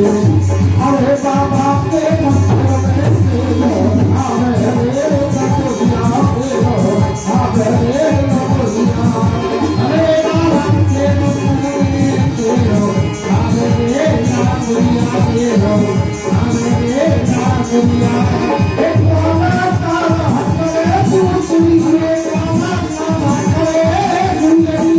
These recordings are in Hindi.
अरे बाबा के मंदिर में तेरो आवे रे कटोरिया तेरो आवे रे कटोरिया अरे बाबा के मंदिर में तेरो आवे रे कटोरिया तेरो आवे रे कटोरिया एक बाबा तारा हरे पूछी रे बाबा तारा हरे जिंदगी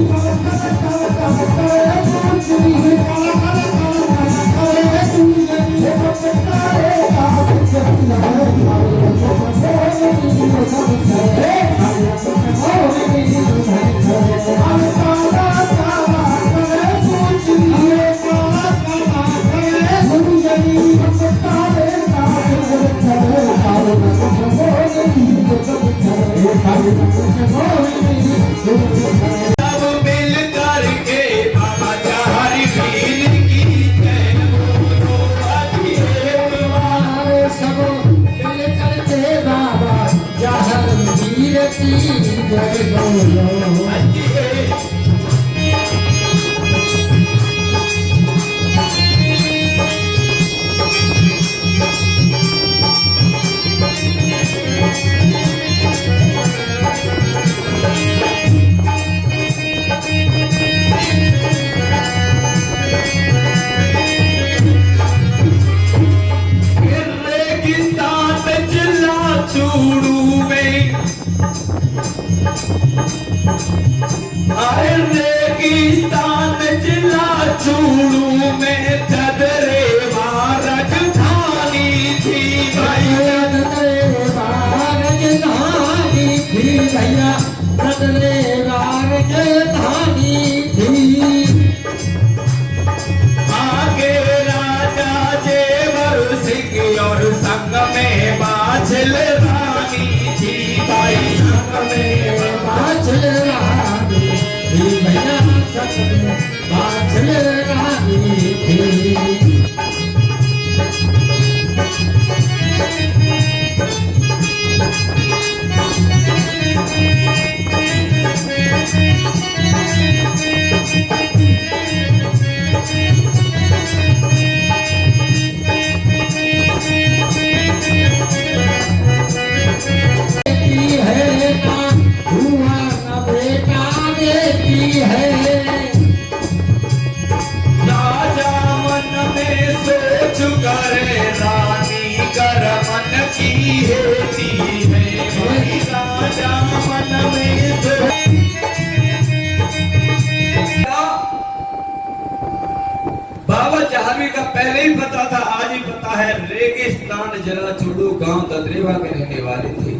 का पहले ही पता था, आज ही पता है। रेगिस्तान जरा छोड़ो गांव ददरेवा के रहने वाले थे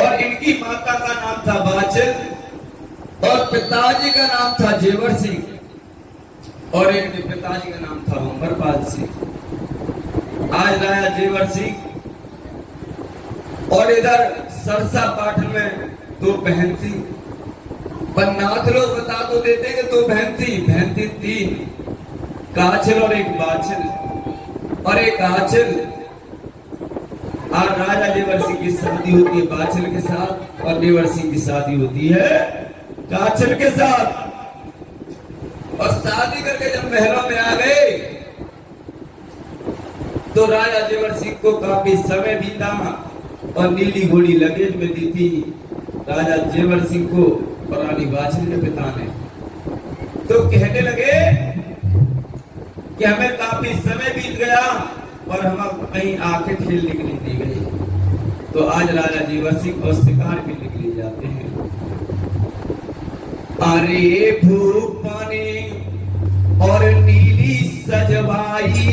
और इनकी माता का नाम था बाचल और पिताजी का नाम था जेवर सिंह और इनके पिताजी का नाम था उमरपाल सिंह। आज राजा जेवर सिंह और इधर सरसा पाटन में दो बहन थी, पर नाथ लोग बता तो देते कि दो बहन थी तीन, काछल और एक बाछल और एक आचल। आज राजा देवर सिंह की शादी होती है बाछल के साथ और देवर सिंह की शादी होती है काछल के साथ। और शादी करके जब महलों में आ गए तो राजा देवर सिंह को काफी समय बीता और नीली घोड़ी लगेज में दी थी राजा जेवर सिंह को और रानी बाछल के पिता ने। तो कहने लगे कि हमें काफी समय बीत गया और हम कहीं आंखें खेलने के लिए दी गई। तो आज राजा जेवर सिंह और शिकार के लिए जाते हैं। अरे भूपानी और नीली सजवाई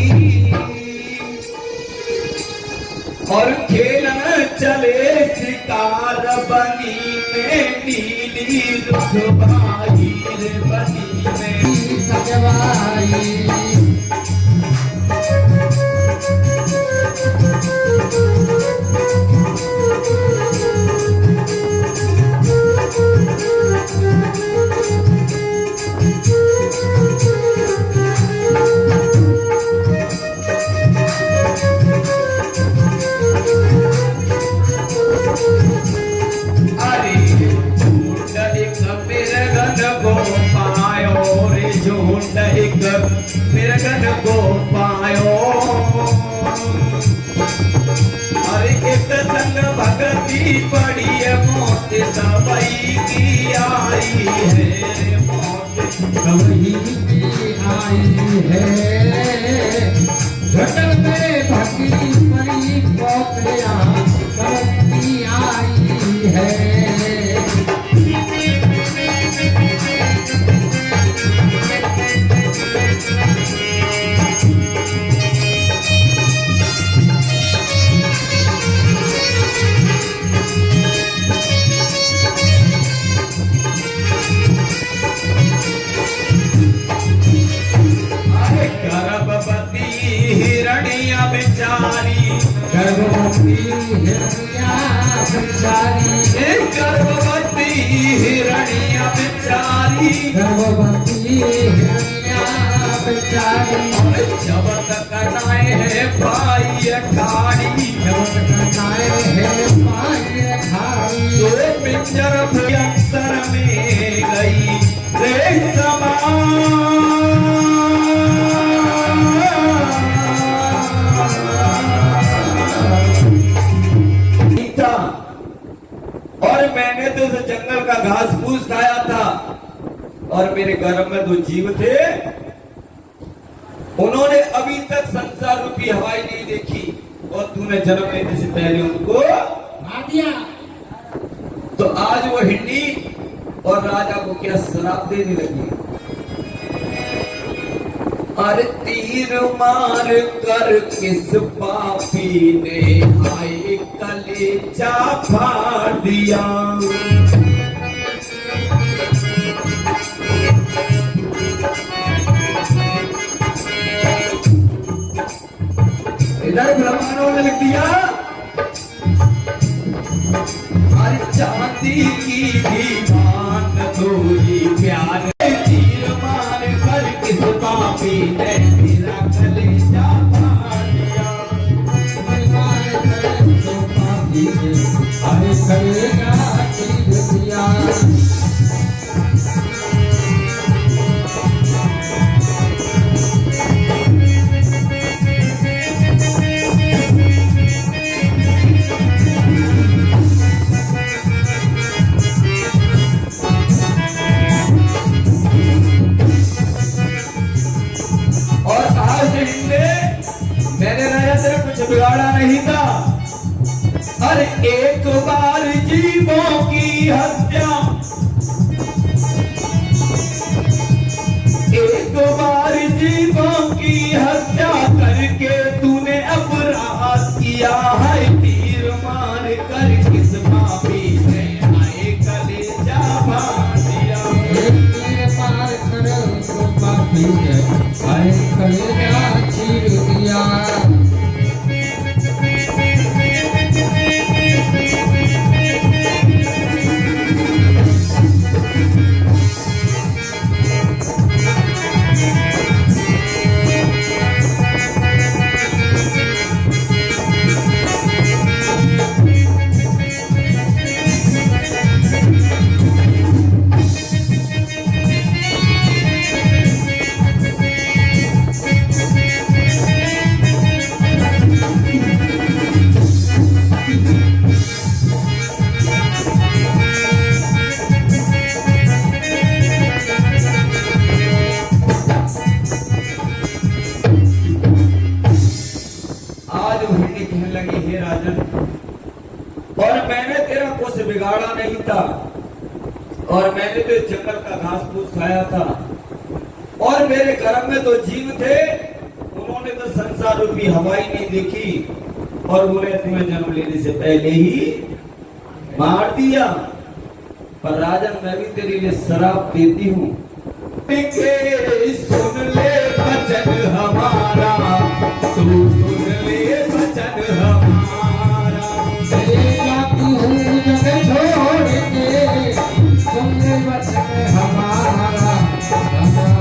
और खेलन चले शिकार बनी में नीली रुखबाई रे बनी में सजवाई। मेरा पड़ी है मौत दवाई की आई है, मौत कभी की आई है, घटन में भक्ति परी पोतया कभी आई है। गर्भवती हिरण्या बेचारी, गर्भवती हिरण्या बेचारी, गर्भवती हिरण्या बेचारी, गर्भवती हिरण्या बेचारी, जब तक नाए है भाई अखाड़ी, जब तक नाए है भाई अखाड़ी, तो पिंजर भयंतर में गई रे और मैंने तो उस जंगल का घास फूस खाया था, और मेरे गर्भ में 2 जीव थे, उन्होंने अभी तक संसार रूपी हवाई नहीं देखी, और तूने जन्म लेने से पहले उनको मार दिया। तो आज वो हिंडी और राजा को क्या शराब देने लगी। अरे तीर मार कर किस पापी ने आए कलेजा फाड़ दिया, इधर ब्राह्मणों ने लिख दिया, अरे चांदी की दीवान थोड़ी प्यार, तीर मार कर किस पापी ने मेरा कलेजा फाड़ दिया, मार कर तो पापी ने आए कलेजा चीर दिया। मैंने राजा तेरा कुछ बिगाड़ा नहीं था। अरे एक बार जीवों की हत्या, एक बार जीवों की हत्या करके तूने अपराध किया है, तीर मार कर किस पापी ने आए कलेजा फाड़ दिया, तीर मार कर तो पापी ने आए कलेजा चीर दिया। और मैंने तेरा कुछ बिगाड़ा नहीं था, और मैंने तो इस जंगल का घास फूस खाया था, और मेरे घर में 2 जीव थे, उन्होंने तो संसार रूपी हवाई नहीं देखी, और उन्हें तुम्हें जन्म लेने से पहले ही मार दिया। पर राजन मैं भी तेरे लिए शराब देती हूँ, सुन ले वचन हमारा, तू सुन ले वचन हमारा, छोड़ के सुन ले वचन हमारा,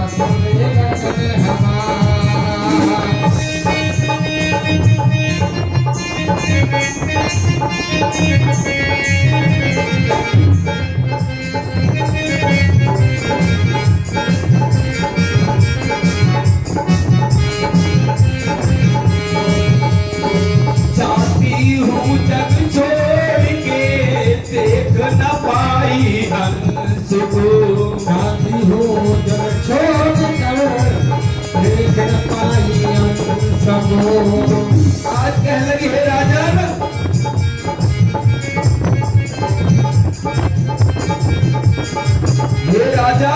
सुन ले वचन हमारा। सको। आज कहने लगी हे राजन, हे राजा,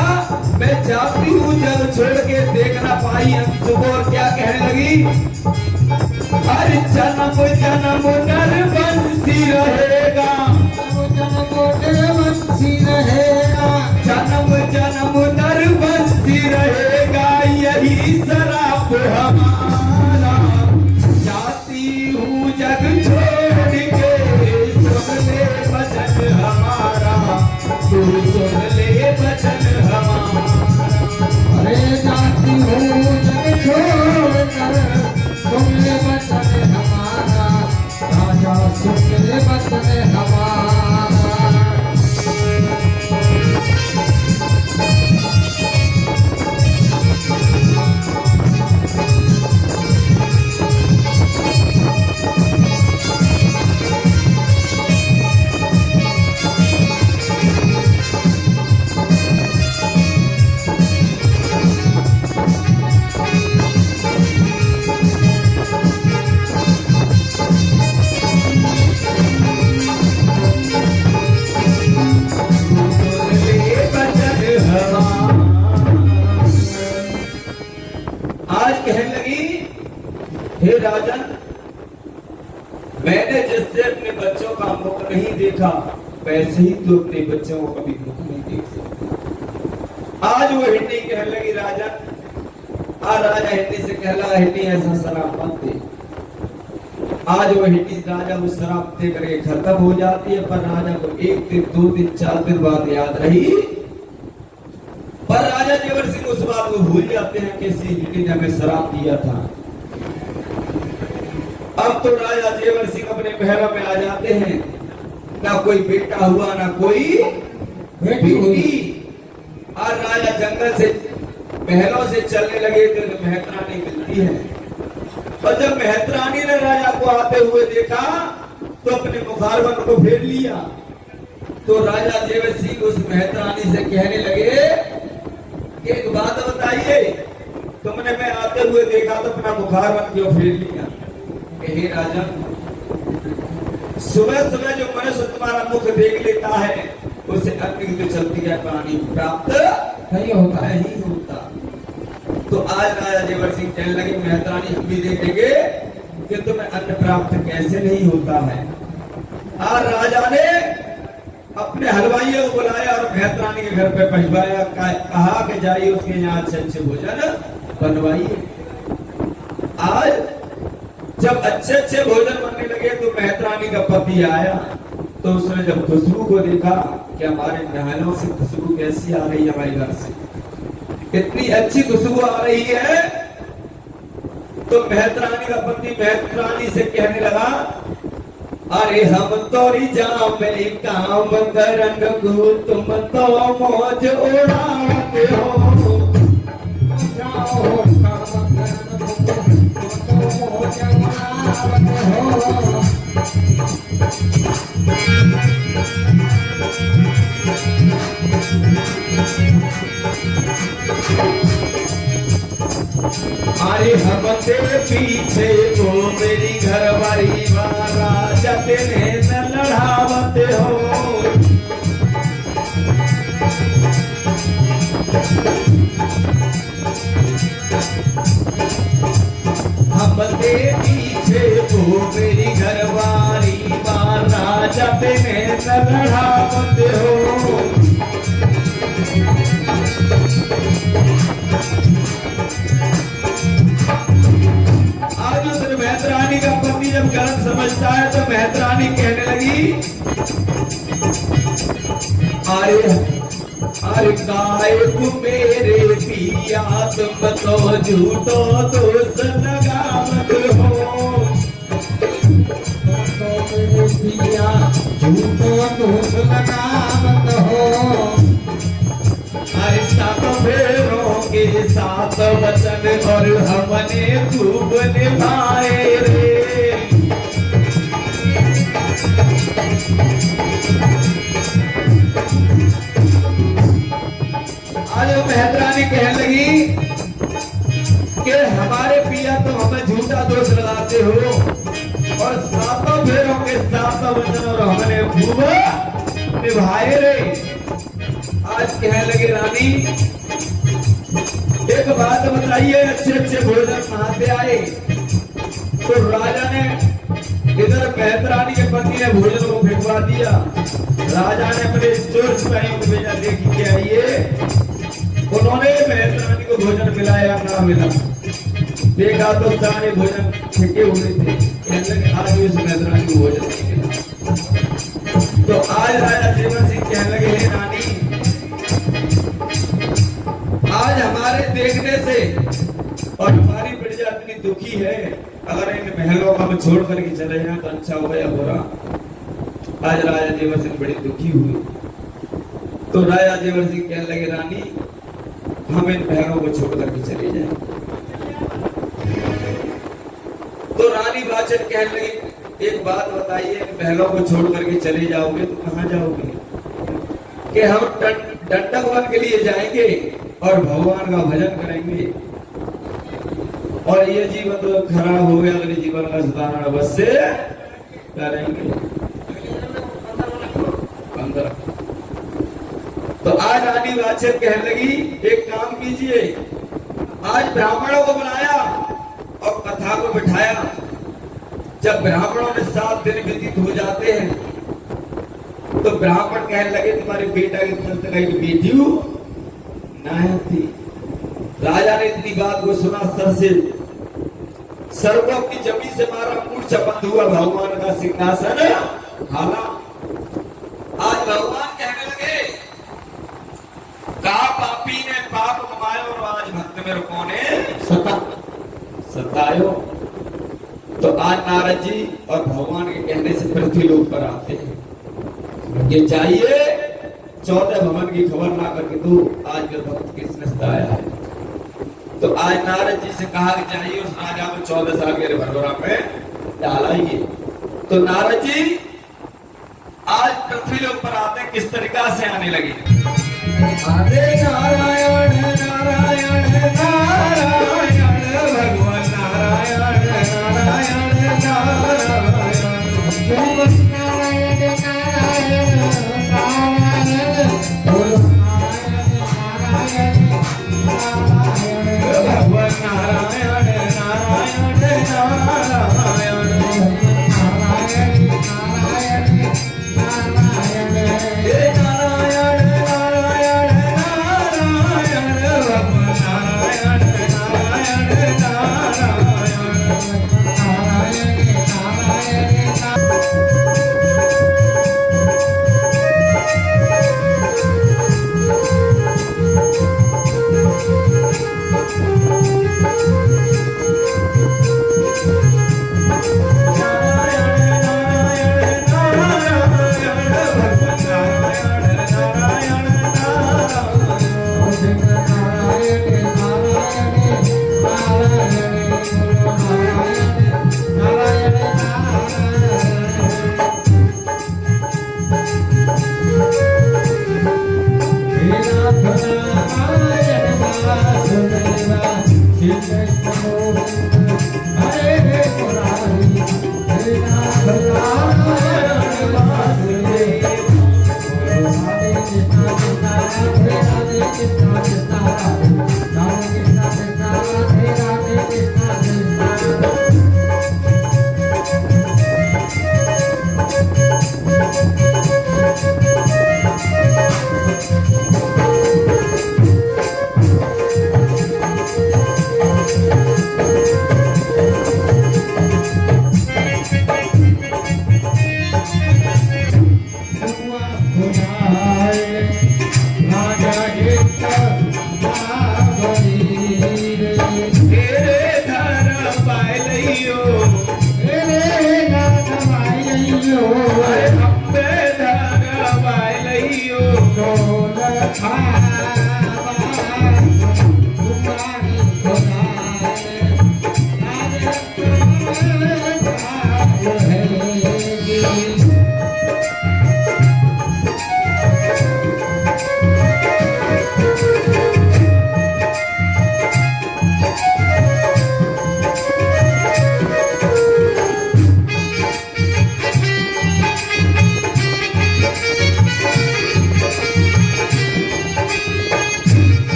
मैं जाती हूँ जल छोड़ के देख ना पाई अंत को। और क्या कहने लगी, अरे जन्म जन्म नरवंशी रहेगा, वंशी रहेगा, जन्म जन्म नरवंशी रहेगा, यही शराप हमारा। जाती हूँ जग छोड़ के, सुन ले वचन हमारा, तू सुन ले वचन हमारा। अरे जाती हूँ जग छोड़कर, सुन ले वचन हमारा, राजा सुन ले वचन हमारा। आज कहने लगी, हे राजन, मैंने जिससे अपने बच्चों का मुख नहीं देखा, वैसे ही तू अपने बच्चों को कभी मुख नहीं देख सकता। आज वो हिंदी कहने लगी राजन, आज राजा हिंदी से कह रहा, हिंदी ऐसा शराब मत दे। आज वो हिंदी राजा उस शराब दे करके खत्म हो जाती है, पर राजा को 1 दिन 2 दिन 4 दिन बाद याद रही। पर राजा जेवर सिंह उस बात को भूल जाते हैं कि हिंदी ने हमें शराब दिया था। अब तो राजा जेवर सिंह अपने महलों में आ जाते हैं, ना कोई बेटा हुआ ना कोई बेटी हुई। और राजा जंगल से महलों से चलने लगे तो मेहतरानी मिलती है, और जब मेहतरानी ने राजा को आते हुए देखा तो अपने मुखारबंद को फेर लिया। तो राजा जेवर सिंह उस मेहतरानी से कहने लगे, एक बात बताइए, तुमने मैं आते हुए देखा तो अपना मुखारबंद क्यों फेर लिया? हे राजा, सुबह सुबह जो मनुष्य तुम्हारा मुख देख लेता है, उसे अग्नि की चलती है पानी प्राप्त नहीं होता, नहीं होता। तो आज राजा जेवर सिंह कहने लगे, मेहतरानी हम भी देखेंगे कि तुम्हें अन्न प्राप्त कैसे नहीं होता है। आज राजा ने अपने हलवाइयों को बुलाया और मेहतरानी के घर पे पहुंचाया, कहा कि जाइए उसके यहाँ अच्छे अच्छे भोजन बनवाइए। आज जब अच्छे अच्छे भोजन बनने लगे तो मेहतरानी का पति आया, तो उसने जब खुशबू को देखा कि हमारे महलों से खुशबू कैसी आ रही है, हमारे घर से इतनी अच्छी खुशबू आ रही है, तो मेहतरानी का पति मेहतरानी से कहने लगा, अरे हम तोरी जामे काम करन को, तुम तो मौज उड़ाते हो। जाओ काम करन को, तुम तो मौज उड़ाते हो। अरे हम तेरे पीछे वो मेरी घरवाली वाला जतने न लड़ावते हो। हम तेरे पीछे वो मेरी घरवाली वाला जतने न लड़ावते हो। आज उस मेहतरानी का पति जब गलत समझता है तो मेहतरानी कहने लगी, अरे अरे काय तुम मेरे पिया, तुम तो झूठो दोष लगावत हो। तो मेरे पिया झूठो दोष लगावत हो। अरे 7 फेरों के 7 वचन और हमने खूब निभाए रे। आज मेहतरानी कहने लगी कि हमारे पिया तो हमें झूठा का दोष लगाते हो और सातों फेरों के सातों वचन और हमने खूब निभाए रे। आज कहने लगे रानी एक बात बताइए, अच्छे अच्छे भोजन कहां से आए? तो राजा ने इधर बेहतरानी के पति ने भोजन को फेंकवा दिया। राजा ने अपने चोर सिपाहियों को भेजा, देखी के आइए। उन्होंने बेहतरानी को भोजन मिलाया, ना मिला। देखा तो सारे भोजन फेंके हुए थे। कहने लगे आज उस बेहतरानी को भोजन नहीं मिला। तो आज राजा जेवर सिंह कहने लगे हे रानी, आज हमारे देखने से और हमारी प्रजा इतनी दुखी है, अगर इन महलों को हम छोड़ करके चले जाएं तो अच्छा होगा या बुरा? आज राजा जेवर सिंह बड़ी दुखी हुई। तो राजा जेवर सिंह कहने लगे रानी हम इन महलों को छोड़ करके चले जाएं। तो रानी बाचन कहने लगी एक बात बताइए, इन महलों को छोड़ करके चले जाओगे तो कहां जाओगे? कि हम दंडक वन के लिए जाएंगे और भगवान का भजन करेंगे और ये जीवन तो खराब हो गया, अगले जीवन का सुधारण अवश्य करेंगे। तो आज रानी बादशाह कहने लगी एक काम कीजिए, आज ब्राह्मणों को बुलाया और कथा को बिठाया। जब ब्राह्मणों ने 7 दिन व्यतीत हो जाते हैं तो ब्राह्मण कहने लगे तुम्हारे बेटा की तरफ से एक बेटी नहीं थी। राजा ने इतनी बात को सुना, सर को अपनी जमीन से मारा, मूर्छा बंद हुआ, भगवान का सिंहासन हाला। आज भगवान कहने लगे कहा पापी ने पाप कमाया और आज भक्त मेरे को ने सतायो। तो आज नारद जी और भगवान के कहने से पृथ्वी लोक पर आते हैं। ये चाहिए 14 भवन की खबर ना करके तू आज मेरे भक्त किसने सताया है। तो आज नारद जी से कहा कि चाहिए उस राजा को 14 साल के भरभरा में डालाइए। तो नारद जी आज पृथ्वी लोक पर आते हैं, किस तरीका से आने लगे? हरे नारायण नारायण नारायण भगवान नारायण नारायण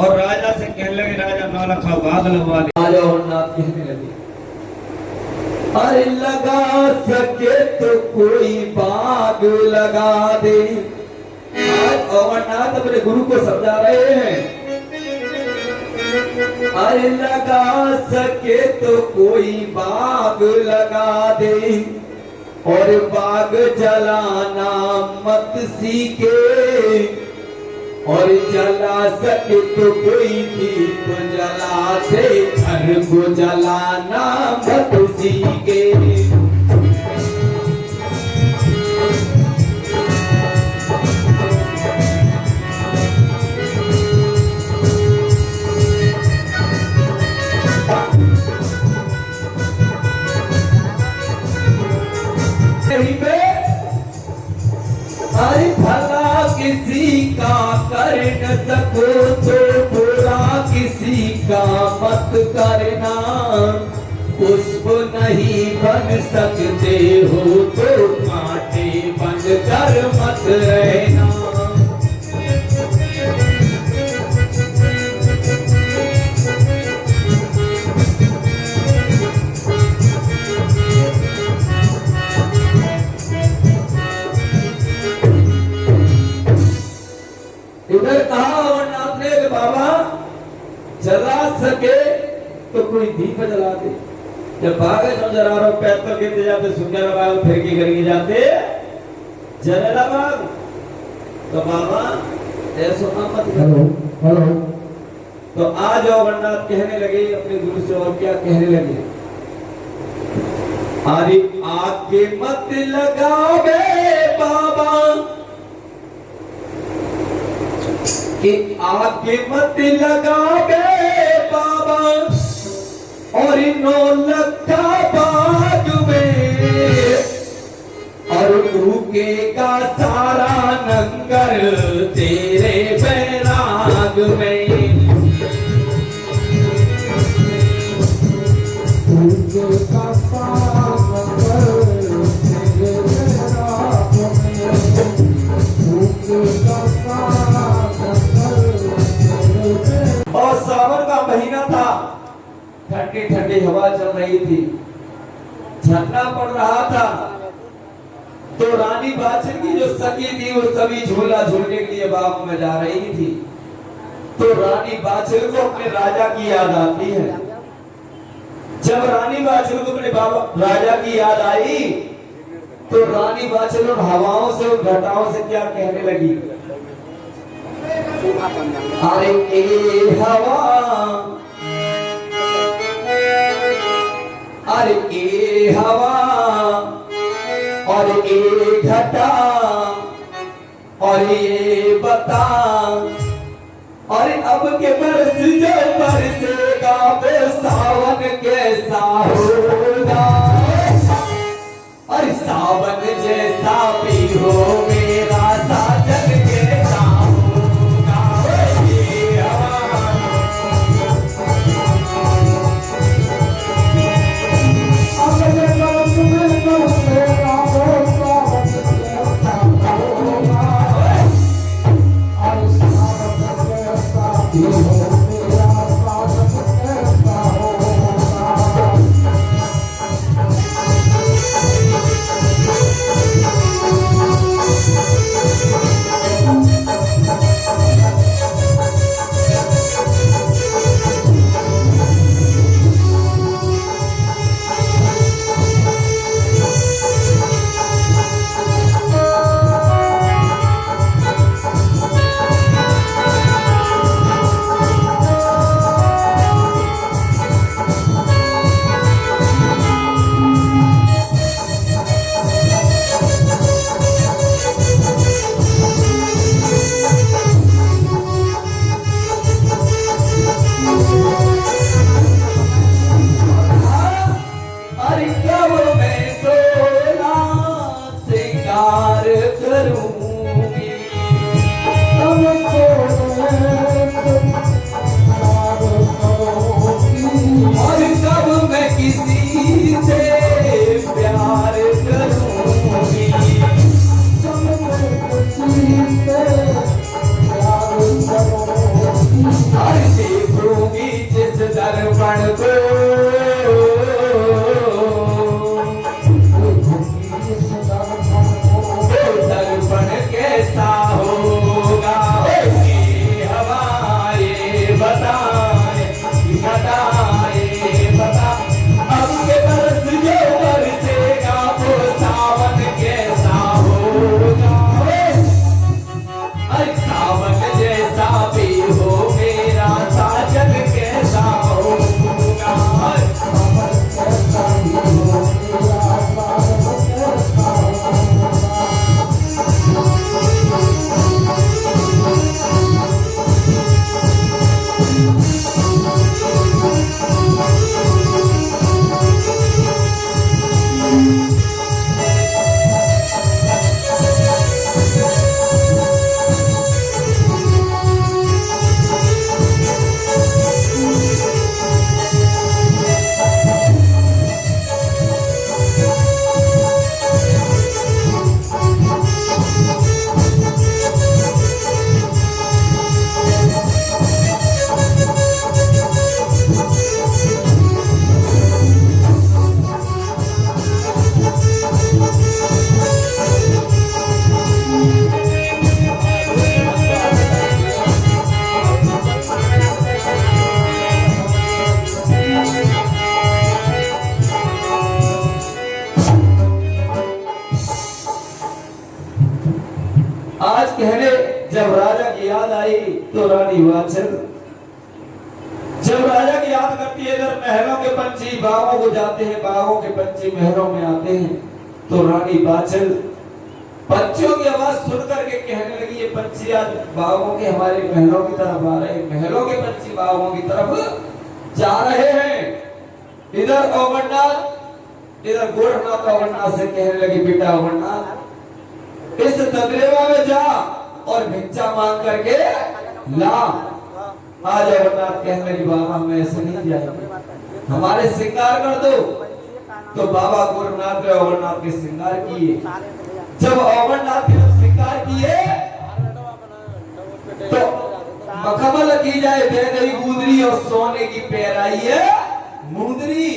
और राजा से कहने लगे, राजा नौलखा बाग लगवा दे। राजा और नाथ कहने लगे, अरे लगा सके तो कोई बाग लगा दे। आज अमरनाथ अपने गुरु को समझा रहे हैं, अरे लगा सके तो कोई बाग लगा दे, और बाग जलाना मत सीखे, और जला सके तो कोई दीप जला दे, घर को जलाना मत सीखे। अरे भला किसी का कर न सको तो बुरा किसी का मत करना, पुष्प नहीं बन सकते हो तो कांटे बन कर मत रहना। इधर कहा अमरनाथ ने कि बाबा जला सके तो कोई दीप जला दे। जब भागे जला रहा पैर पर गिरते जाते सुंदर बाग फिर के करके जाते जला बाग, तो बाबा ऐसा मत करो। हेलो तो आज अमरनाथ कहने लगे अपने गुरु से, और क्या कहने लगे, अरे आके मत लगावे बाबा, कि आगे मत लगावे बाबा, और नौलखा बाग में, और भूखेगा सारा नंगर तेरे बैराग में। और सावन का महीना था, ठंडी ठंडी हवा चल रही थी, झरना पड़ रहा था। तो रानी बाछड़ की जो सखी थी वो सभी झूला झूलने के लिए बाग में जा रही थी। तो रानी बाछड़ को अपने राजा की याद आती है। जब रानी बाछड़ को अपने बाबा राजा की याद आई, तो रानी बाछड़ उन हवाओं से उन घटाओं से क्या कहने लगी, अरे ए हवा, अरे ए हवा, और ए घटा, और ये बता, और अब के बरस जो बरसेगा वो सावन कैसा होगा, और सावन जैसा भी हो मेरा साजन कैसा होगा। ये हवा, आज कहने जब राजा की याद आई तो रानी वाचल, जब राजा की याद करती है इधर महलों के पंछी बागों को जाते हैं, बागों के पंछी महलों में आते हैं, तो रानी वाचल पंछियों की आवाज सुन करके कहने लगी ये पंछी आज बागों के हमारे महलों की तरफ आ रहे हैं, महलों के पंछी बागों की तरफ जा रहे हैं। इधर अमरनाथ, इधर गोरखनाथ अमरनाथ से कहने लगी बेटा अमरनाथ इस ददरेवा में जा और भिक्षा मांग करके ला। आज अमरनाथ कहने लगी बाबा हम ऐसे नहीं जाएंगे, हमारे श्रृंगार कर दो। तो बाबा गोरखनाथ ने अमरनाथ के श्रृंगार किए। जब अमरनाथ ने श्रृंगार किए तो मखमल की जाए दे दही गुदरी और सोने की पैराई है मुंदरी,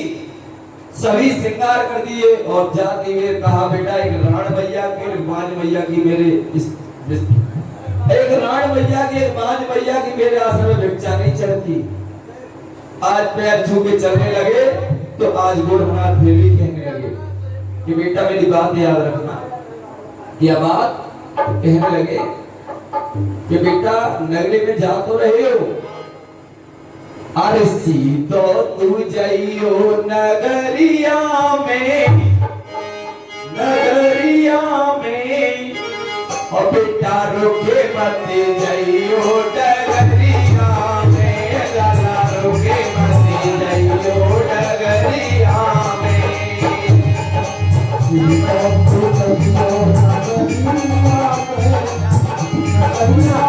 सभी श्रृंगार कर दिए और जाते हुए कहा बेटा एक राण भैया के मांझ भैया की मेरे एक राण भैया की एक मांझ भैया की मेरे आश्रम में भिक्षा नहीं चलती। आज पैर छू के चलने लगे तो आज गोरखनाथ फिर भी कहने लगे कि बेटा मेरी बात याद रखना। क्या बात? कहने लगे कि बेटा नगरी में जा तो रहे हो, अरे सीतो तू जाइयो नगरिया में, नगरिया में और बेटा रुके मत जाइयो डगरिया में, लाला रुके मत जाइयो डगरिया में। सीतो तू जाइयो नगरिया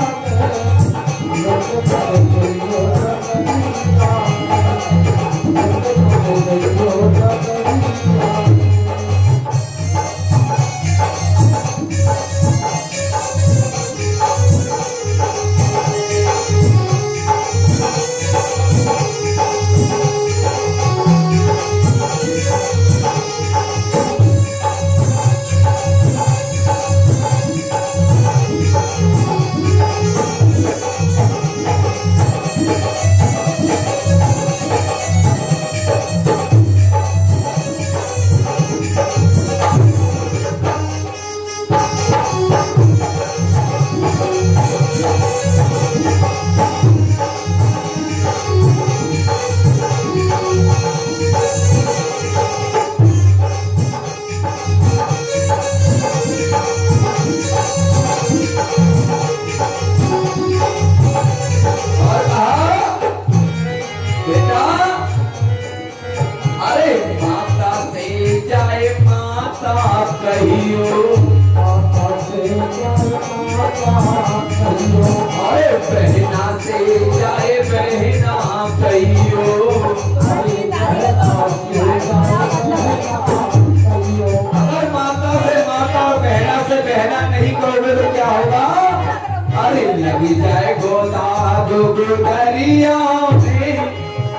लगी जाए गोता जो गुदरिया में,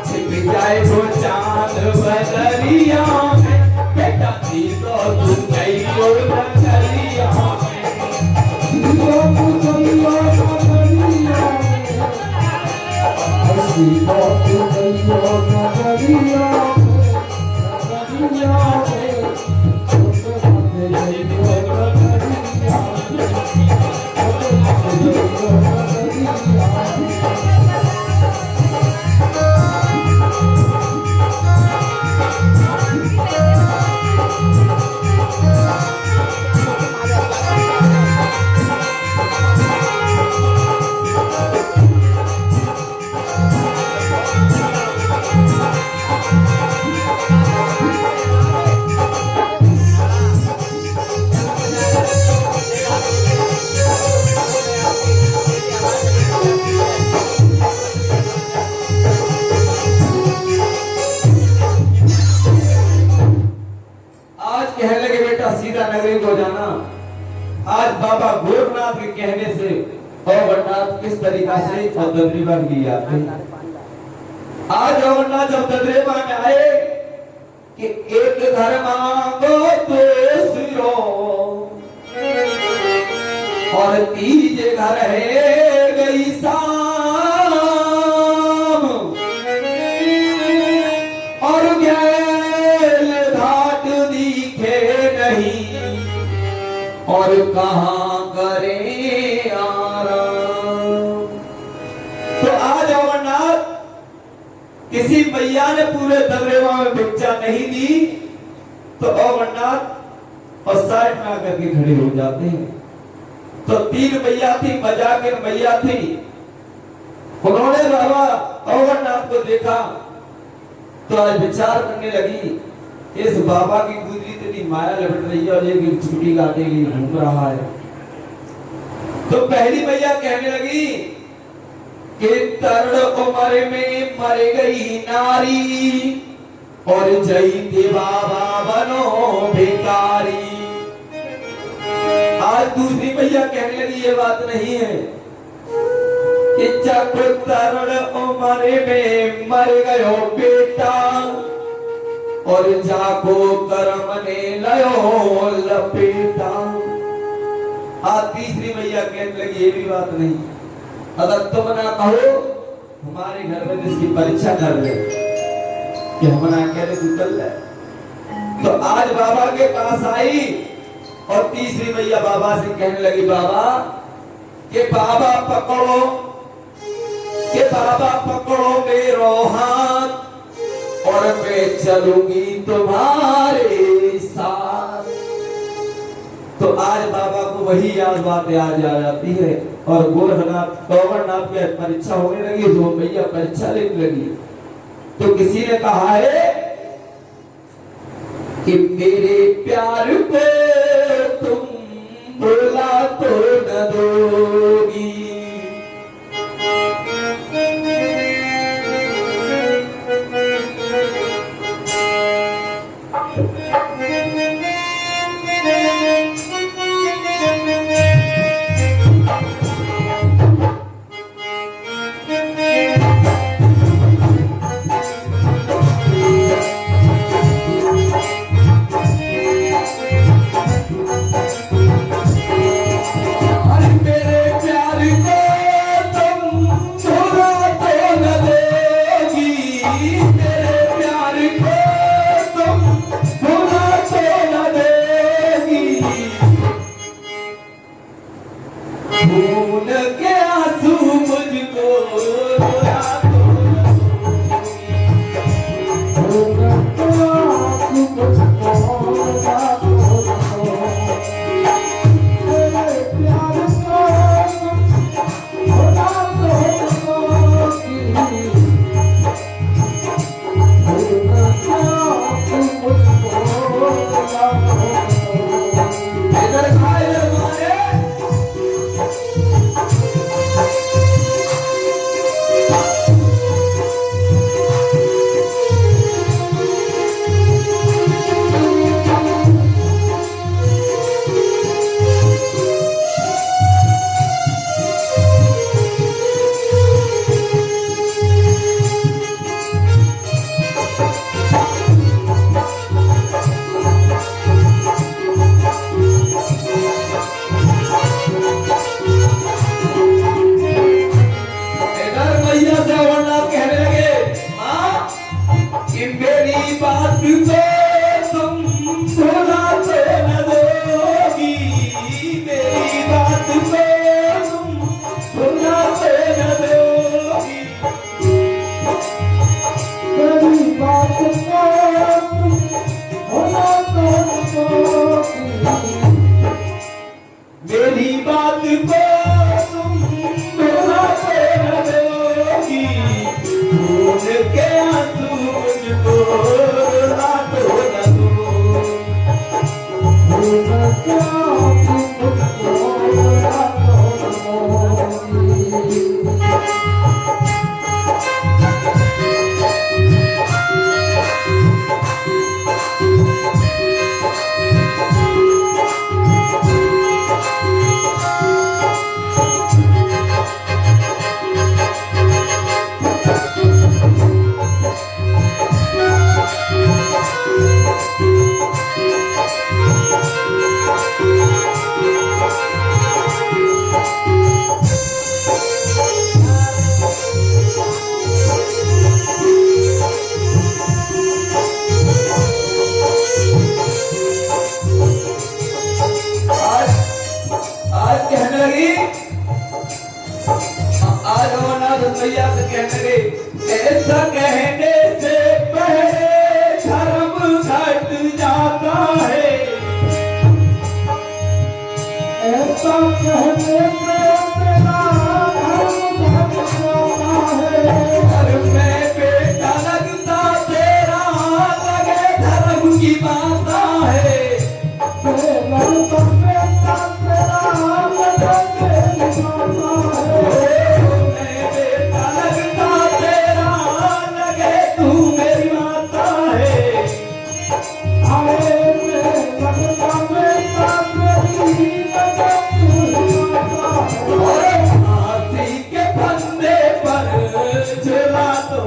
छिप जाए वो चांद बदरिया में, बेटा जी तो तू जाइयो नगरिया में, तो तू जाइयो नगरिया में, हसी तो तू जाइयो नगरिया में, नगरिया में, तो तू जाइयो नगरिया में। को जाना। आज बाबा गोरखनाथ के कहने से अमरनाथ किस तरीका से ददरेवा की याद है। आज अमरनाथ जब ददरेवा में आए कि एक घर मांगो दूसरो और तीजे घर है गई शाम और गैल घाट दिखे नहीं और कहाँ करें मैया ने पूरे दबरेवा में भिक्षा नहीं दी तो अमरनाथ और साइड में आकर के खड़े हो जाते हैं। तो 3 मैया थी, मजाकिर मैया थी। उन्होंने बाबा अमरनाथ को देखा तो आज विचार करने लगी, इस बाबा की गुजरी इतनी माया लपट रही है और ये छुट्टी गाते के लिए घूम रहा है। तो पहली मैया कहने लगी कि तरुण उम्र में मर गई नारी और जई थे बाबा बनो भिखारी। आज दूसरी मैया कहने लगी ये बात नहीं है कि जब तरुण उम्र में मर गयो बेटा और जाको कर्म ने लयो लपेटा। आज तीसरी मैया कहने लगी ये भी बात नहीं, अगर तुम ना कहो हमारे घर में जिसकी परीक्षा कर ले कि हम ना कह रहे तू कर ले। तो आज बाबा के पास आई और तीसरी मैया बाबा से कहने लगी बाबा कि बाबा पकड़ो मेरो हाथ और मैं चलूंगी तुम्हारे साथ। तो आज बाबा को वही याद बातें आज आ जाती है और गोरखनाथ गवर्ननाथ की परीक्षा होने लगी, जो मैया परीक्षा लेने लगी। तो किसी ने कहा है कि मेरे प्यार को तुम भुला तो न दोगी। आज अमरनाथ मैया से कहने लगे, ऐसा कहने से पहले धर्म घट जाता है। ऐसा कहने से तेरा धर्म घट जाता है। और मैं बेटा लगता तेरा लगे धर्म की माता है। तेरा तो बेटा तेरा लगे तेरी माता है। मैं बेटा लगता तेरा लगे तू मेरी माता है। अरे मैं लगता बेटा तेरी लगे तेरी माता है। और फांसी के फंदे पर झूला तो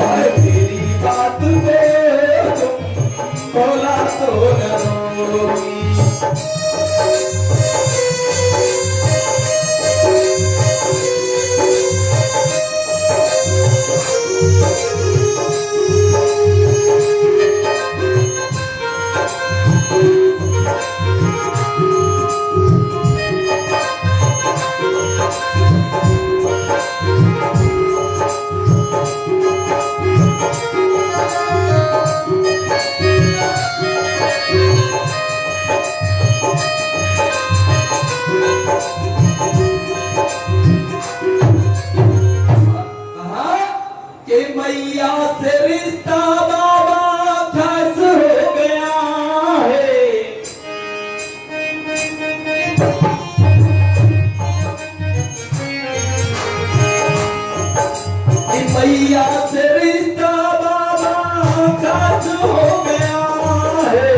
और तेरी बात पे तुम बोला तो न रोगी। कहा कि मैया से रिश्ता बाबा फैस हो गया है। कि मैया से रिश्ता बाबा फैस हो गया है।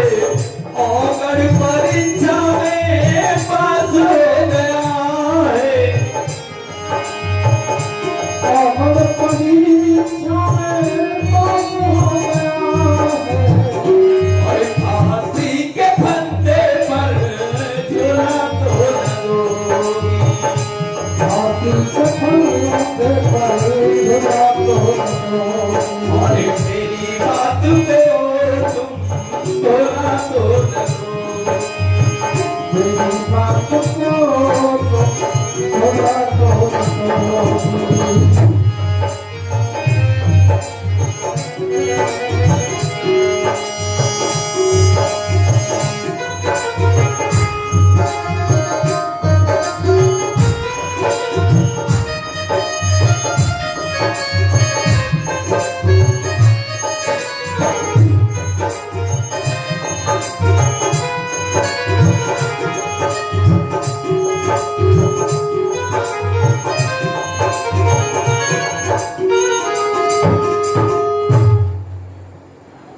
और परीक्षा में पास हो गया है। और परीक्षा में पास हो गया है। और फांसी के फंदे पर झूला तो न रोगी। हाथी के फंदे पर झूला तो न रोगी। और मेरी बात पे और तुम झूला तो न रोगी। तेरी बात को झूला तो न रोगी।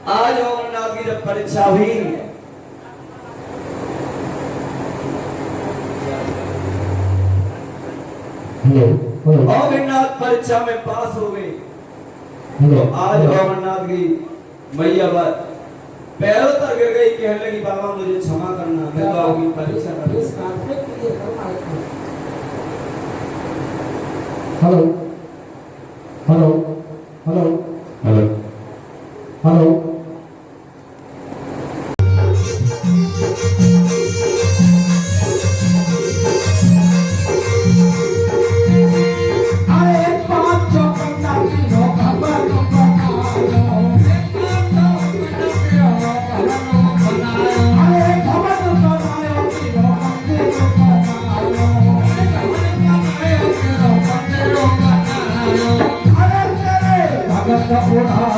आज अमरनाथ की जब परीक्षा हुई, अमरनाथ परीक्षा में पास हो गई। आज अमरनाथ की मैया बात पैरों तक गिर गई, कहने लगी बाबा मुझे क्षमा करना, मैं तो आपकी परीक्षा कर hello hello hello hello hello भगत का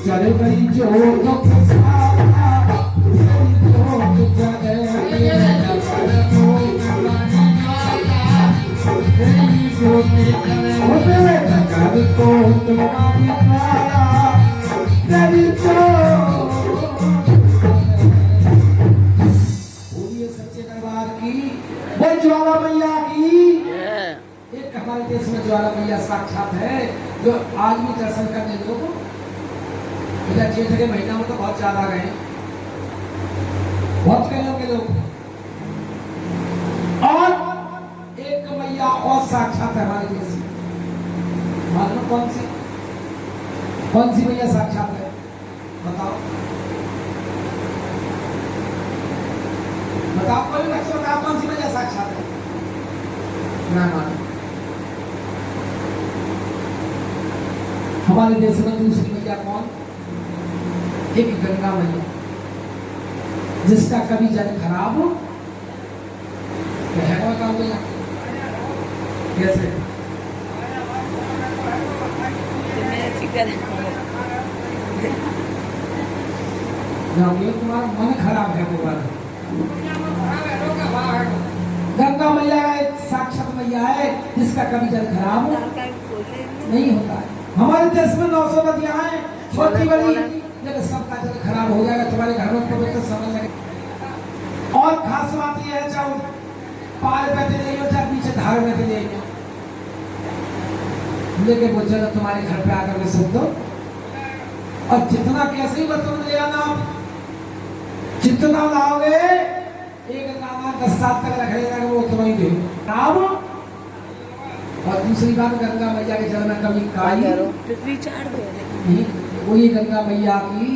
चल गई जोत सारा तेरी जोत जले तेरी जोत जले नगर को तुम्हारी माया तेरी जोत बोलिए सच्चे दरबार की वो ज्वाला मैया की। एक हमारे देश में ज्वाला मैया साक्षात है जो आज भी दर्शन करने लोगों इधर जेठ के महीना में तो बहुत ज्यादा गए, बहुत कई के लोग। और एक मैया और साक्षात है हमारे देश में, मालूम कौन सी मैया साक्षात है बताओ बताओ, कोई बच्चे बताओ कौन सी मैया साक्षात है। ना मालूम। हमारे देश में दूसरी मैया कौन, एक गंगा मैया जिसका कभी जल खराब हो कैसे तुम्हारा मन खराब है वो बात। गंगा मैया एक साक्षात मैया है जिसका कभी जल खराब नहीं होता है। हमारे देश में 900 नदियां हैं छोटी बड़ी, जब सबका जल खराब हो जाएगा तुम्हारे घर में पवित्र समझ लगे। और खास बात यह है चाहे पार बैठे नहीं हो चाहे पीछे धार बैठे नहीं हो, लेकिन वो जल तुम्हारे घर पे आकर के सब दो। और जितना कैसे ही बर्तन ले आना आप, जितना लाओगे एक दाना 10 साल तक रख लेगा वो तुम्हें दे खराब। और दूसरी बात गंगा मैया के जल में कभी काई नहीं, वही गंगा मैया की।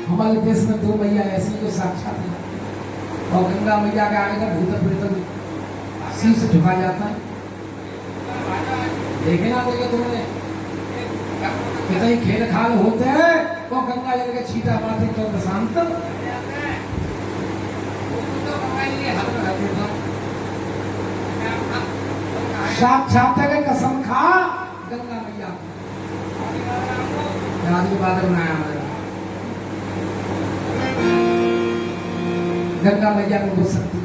हमारे देश में 2 मैया ऐसी जो साक्षात है, और गंगा मैया के आने का भूत प्रेत शीश झुका जाता है। देखे ना कोई तुमने कितना ही खेल खाल होते हैं वो गंगा जल के छीटा मारते तो प्रशांत साक्षात है कसम खा गंगा मैया आज की बात बनाया हमारा। गंगा मैया को बुझ सकती है,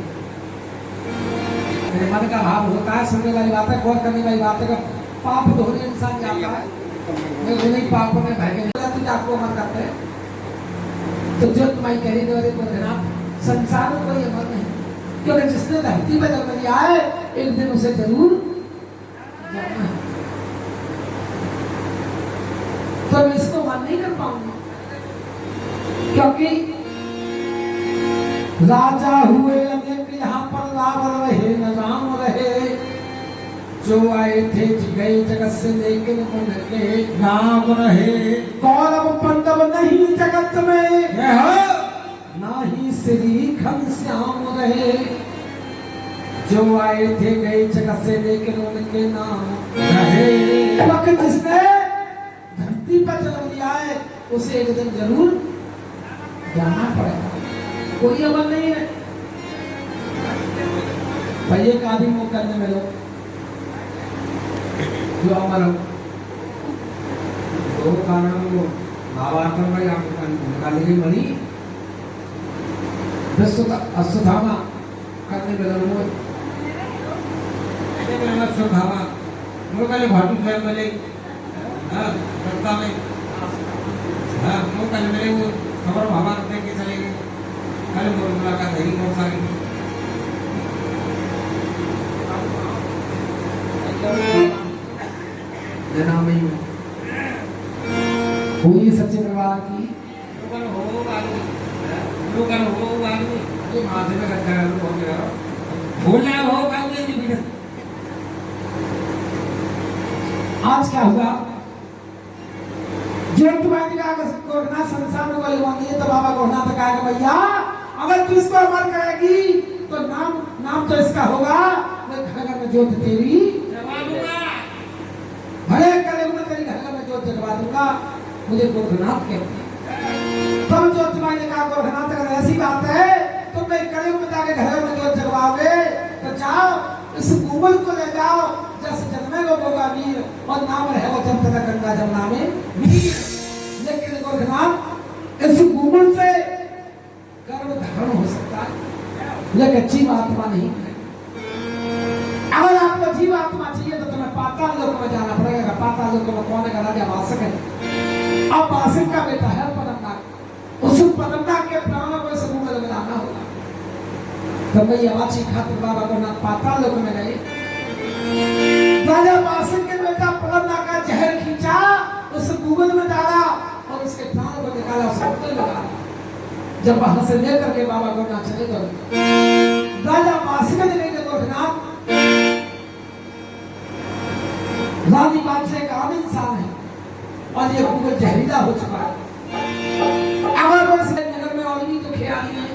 मेरे मन का भाव होता है, सुनने वाली बात है, गौर करने वाली बात है। पाप धोने इंसान जाता है, मैं वो नहीं पाप में भागे आपको मन करते हैं। तो जो तुम्हारी कह रही वाले को संसार में कोई अमर नहीं, क्योंकि जिसने धरती में जन्म लिया है एक दिन उसे जरूर जाना है। तो मैं इसको मान नहीं कर पाऊंगा, क्योंकि राजा हुए अनेक यहाँ पर रावण रहे न राम रहे, जो आए थे गए जगत से लेकिन उनके नाम रहे। कौरव पांडव नहीं जगत में ना ही श्री घनश्याम रहे, जो आए थे गए जगत से लेकिन उनके नाम रहे। जिसने धरती पर जन्म लिया है उसे एक दिन जरूर जाना पड़ेगा, कोई अमल नहीं है। भाई एक आदमी वो करने में लो जो अमर हो, दो कारण वो भावार्थ में निकाली मरी अश्वत्थामा करने में लो अश्वत्थामा वो कल भाटू साहब मिले रस्ता में, वो कल मिले वो खबर भावार्थ के चले गए, कल मुलाकात है बहुत सारी। हुई सच्चे दरबार की माथे में रखा है बोलना हो आज क्या हुआ जो तुम्हारी गोरखनाथ संसार में कोई नहीं है, तो बाबा गोरखनाथ कहा भैया अगर तू इसको अमर करेगी तो नाम तो इसका होगा, मैं घर में जोत तेरी भले करे मैं तेरी घर में जोत जगवा दूंगा, मुझे गोरखनाथ कहते हैं। तब जो तुम्हारे कहा गोरखनाथ अगर ऐसी बात है तो मैं कलयुग में जाके घर में जोत जगवाओगे तो जाओ इस कुमल को ले जाओ जैसे जन्मे को होगा वीर, और नाम है वो जब तक गंगा जमुना में वीर। गोरखनाथ इस घूमन से गर्भ धारण हो सकता है, लेकिन जीव आत्मा नहीं है। अगर आपको जीव आत्मा चाहिए तो तुम्हें पाताल लोक में जाना पड़ेगा। पाताल लोक में कौन है? राजा वासक है। अब वासक का बेटा है पदमनाग। उस पदमनाग के प्राणों को इस गूगल में लाना होगा। तो मैं वाची खातिर बाबा को पाताल लोक में गए। राजा वासक के बेटा पदमनाग का जहर खींचा, उस गूगल में डाला और उसके प्राणों को निकाला, उसे लगा। जब वहां से लेकर के बाबा गोरखनाथ चले तो राजा वासक ने कहा गोरखनाथ रानी बात से एक आम इंसान है और ये गूगल जहरीला हो चुका है। अगर से नगर में और भी तो ख्याली है,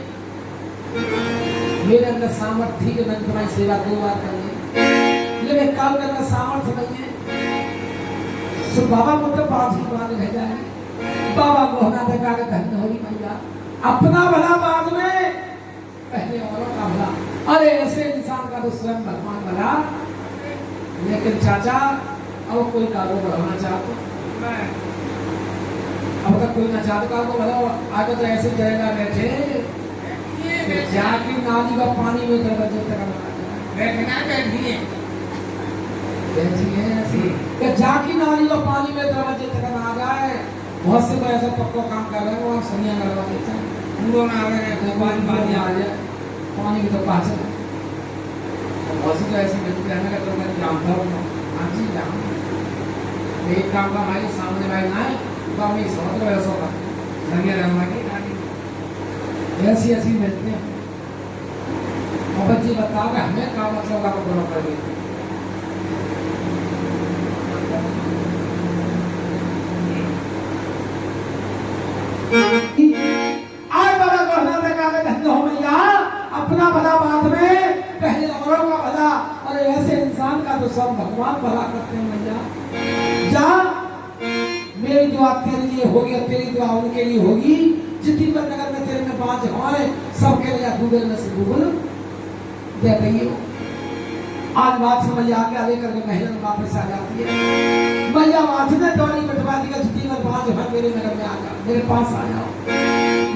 मेरे अंदर सामर्थ्य थी कि मैं तुम्हारी सेवा 2 बार कर ली, लेकिन काल के अंदर सामर्थ्य नहीं है। सो बाबा को तो 5 ही बार भेजा है। बाबा गोहना देखा के धन्य होगी मैया, अपना भला बाद में, पहले औरों का भला। अरे ऐसे इंसान का तो स्वयं भगवान भला। लेकिन चाचा अब कोई कारोबार बढ़ाना चाहते, अब तक कोई ना चाहता को भला आगे तो ऐसे जाएगा बैठे जाके नाली का पानी में दरवाजे तक बैठना बैठिए ऐसी जाके नाली का पानी में दरवाजे तक आ जाए। बहुत से तो ऐसा पक्का काम कर रहे हैं, वो सनिया करवा देते हैं, उनको ना आवे तो पानी आ जाए, पानी की तो पास है। बहुत से तो ऐसे कहने का तो मैं जानता हूँ, हाँ जी जानता हूँ। एक काम का भाई सामने भाई ना है तो हम इस वक्त ऐसा का लगे रहना की ऐसी ऐसी मिलते हैं। और बच्चे बता रहे हमें काम मतलब का बोलो कर देते आज बड़ा गहना लगा के धंधा हो मैया, अपना भला बाद में, पहले औरों का भला। और ऐसे इंसान का तो सब भगवान भला करते हैं मैया। जा मेरी दुआ तेरे लिए होगी और तेरी दुआ उनके लिए होगी। जितनी पर नगर में तेरे में 5 हैं सबके लिए गूगल में से गूगल दे रही हो। आज बात समझ आ गया, लेकर के महिला वापस आ जाती है। मैया वाच ने दौड़ी बटवा दिया, जितनी पर 5 हैं मेरे नगर में आ जाओ, मेरे पास आ जाओ।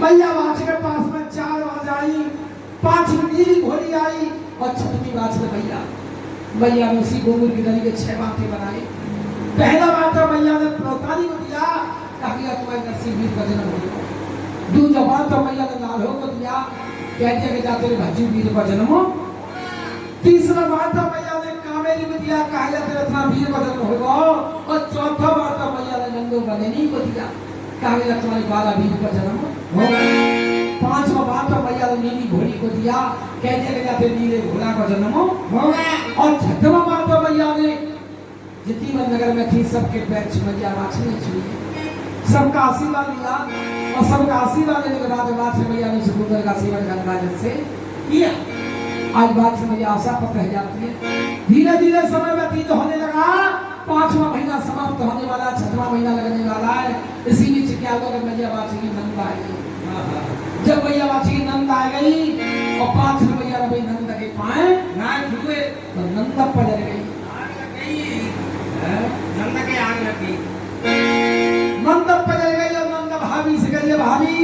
मैया वाच के पास में 4 बाज आई, 5 नीली घोड़ी आई और 6वीं वाच ने मैया ने उसी गूगल की दरी के 6 बातें बनाई। पहला बात तो मैया ने प्रोतानी को दिया, कहा तुम्हारे नसीब वीर का जन्म होगा। दूसरा बात तो मैया ने लाल को दिया, कह दिया कि जा तेरे भज्जू वीर का जन्म हो। तीसरा बात तो मैया ने कामेरी को दिया, कहा तेरे इतना वीर का जन्म होगा। और चौथा बात तो मैया ने नंदो बनेनी को दिया, कहा तुम्हारे बाला वीर का जन्म होगा। 5वां बात तो मैया ने नीली घोड़ी को दिया, कह दिया कि जा तेरे नीले घोड़ा का जन्म होगा। और 6वां बात तो मैया ने जितनी मन नगर में थी सबके पैर मैया वाच ने छुई, सबका आशीर्वाद लिया। और सबका आशीर्वाद लेने के बाद बात से मैया ने सुंदर का सेवन गंगाजल से किया। आज बात से मैया आशा पर रह जाती है। धीरे धीरे समय व्यतीत होने लगा, 5वां महीना समाप्त होने वाला, 6वां महीना लगने वाला है। इसी बीच क्या हुआ कि मैया वाची की नंद आ गई। जब मैया वाची की नंद आ गई और 5वें मैया ने नंद के पाए ना छुए तो नंद पड़ गई, नंद के आग लगी, नंद पकड़ गई और नंद भाभी से कहिए भाभी।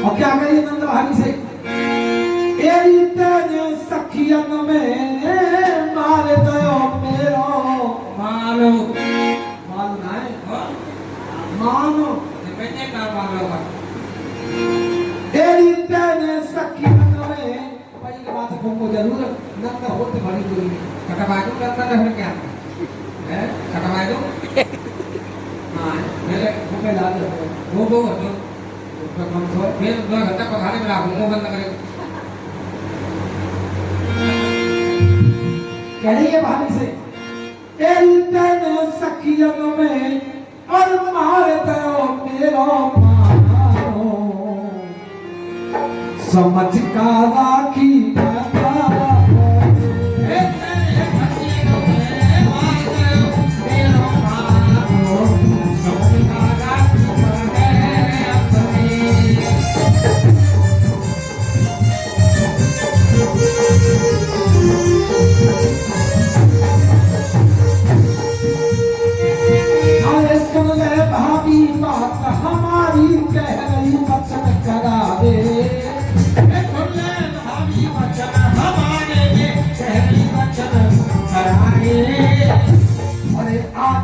और क्या करिए नंद भाभी से, सखियन में मार दो मेरो मारो मालो ना है मानो मैंने का मारो सखियन में भाई के बात को जरूर नंद होते बड़ी दूरी कटवा दो करता है क्या है कटवा दो हां मेरे भूखे ला दो वो तो कम थोड़ा फिर 2 घंटा पकाने में लागू मुंह बंद करे कह रही है भाभी से सखियन में और मार दो मेरो मारो समझ का राखी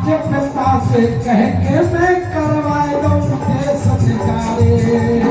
के पिता से कह के मैं करवाए दूं देश निकाले